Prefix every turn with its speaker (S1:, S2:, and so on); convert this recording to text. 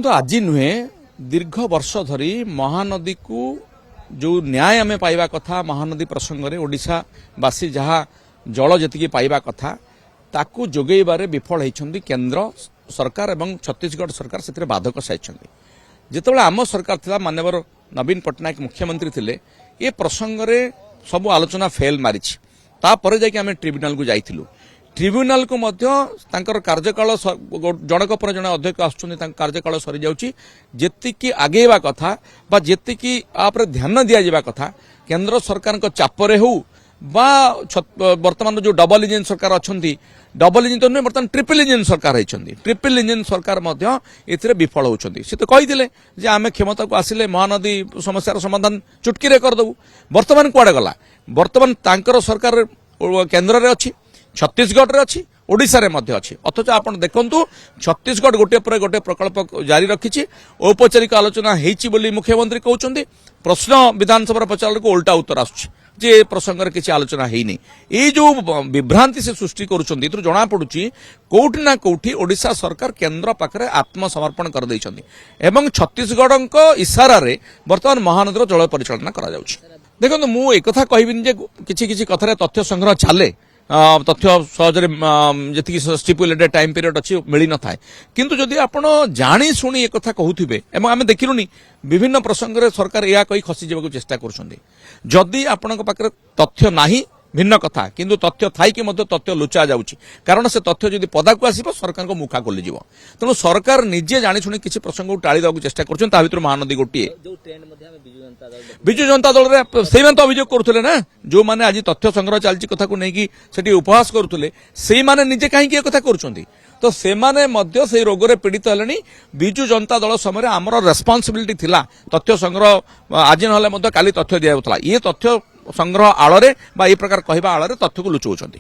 S1: देखो आज नुहे दीर्घ वर्ष धरी महानदी को जो न्याय आम पाइबा कथा महानदी प्रसंग में ओडिशावासी जहाँ जल जी पाइबा कथा ताकू जोगेबारे विफल होती केंद्र सरकार एवं छत्तीसगढ़ सरकार से बाधक साइछन्ति। जितेबाला आम सरकार थिला माननीय नवीन पट्टनायक मुख्यमंत्री थिले ए प्रसंग में सब आलोचना फेल मारी तापर जाकि आम ट्रिब्यूनाल को जाइथिलु। ट्रिब्यूनाल को मध्य तांकर कार्यकाल जनक पर जन अध्यक्ष आसुछन्ति कार्यकाल सरी जाउछि जेतिकी आगेबा कथा बा जेतिकी आपरे ध्यान दिया जाबा कथा केंद्र सरकार को चापरे हो बा वर्तमान जो डबल इंजन सरकार अछन्ति डबल इंजन तो नहीं बर्तमान ट्रिपल इंजन सरकार होती ट्रिपल इंजन सरकार मध्य एथिरे विफल होउछन्ति। से तो कहिथिले जे आमे क्षमता को आसिले महानदी समस्यार समाधान चुटकी रे कर दबु। वर्तमान कुआडे गला वर्तमान तांकर सरकार केंद्र रे अछि छत्तीसगढ़ रे अछि ओडिशा रे मध्य अछि अथच आपण देखंतु छत्तीसगढ़ गोटे पर गोटे प्रकल्प जारी रखिछि औपचारिक आलोचना हेछि बोली मुख्यमंत्री कहउछन्ति प्रश्न विधानसभा पचार को उल्टा उत्तर आसुछि जे प्रसंग रे किछि आलोचना हेइनी। ए जो विभ्रांति से सृष्टि करूछन्ति इतु जणा पडुछि कोउठी ना कोउठी ओडिशा सरकार केंद्र पाखरे आत्मसमर्पण कर दैछन्ति एवं छत्तीसगढ़ इशारा रे वर्तमान महानदीर जल परिचालना करा जाउछि। देखंतु मु एक कथा कहबिन जे किछि किछि कथारे तथ्य संग्रह चाले तथ्य सहजरे जी स्टिपुलेटेड टाइम पीरियड अच्छी मिल न थाए किंतु जदि आपण जानी शुणी एक कथा कहूथिबे एवं आमे देखिलुनी विभिन्न प्रसंग रे सरकार या कही खसी जेबाकू चेष्टा करूछन्ती। जदि आपनक पाखरे तथ्य नाही भिन्न कथा किंतु तथ्य थाई कि मध्य तथ्य लुचा जाउछि कारण से तथ्य जदि पदाकू आसीबो सरकार को मुखा खोली जीवो तेणु सरकार निजे जानी शुणी किछि प्रसंग को टाळी देबाकू चेष्टा करूछन ता भितर महानदी गोटिए विजु जनता दल रे सेई मन तो अभियोग करूथले ना जो माने आज तथ्य संग्रह चालची कथा को नेकी सेठी उपहास करूथले सेई माने निजे काहे की कथा करूछन्ती तो से माने मध्य से रोग रे पीड़ित हेलेनी। विजु जनता दल समय आमर रेस्पॉन्सिबिलिटी थिला तथ्य संग्रह आज नहले मध्य काली तथ्य दिया होतला ये तथ्य संग्रह आଳରେ बा ए प्रकार कहबा आଳରେ तथ्य को लुचौछन्ती।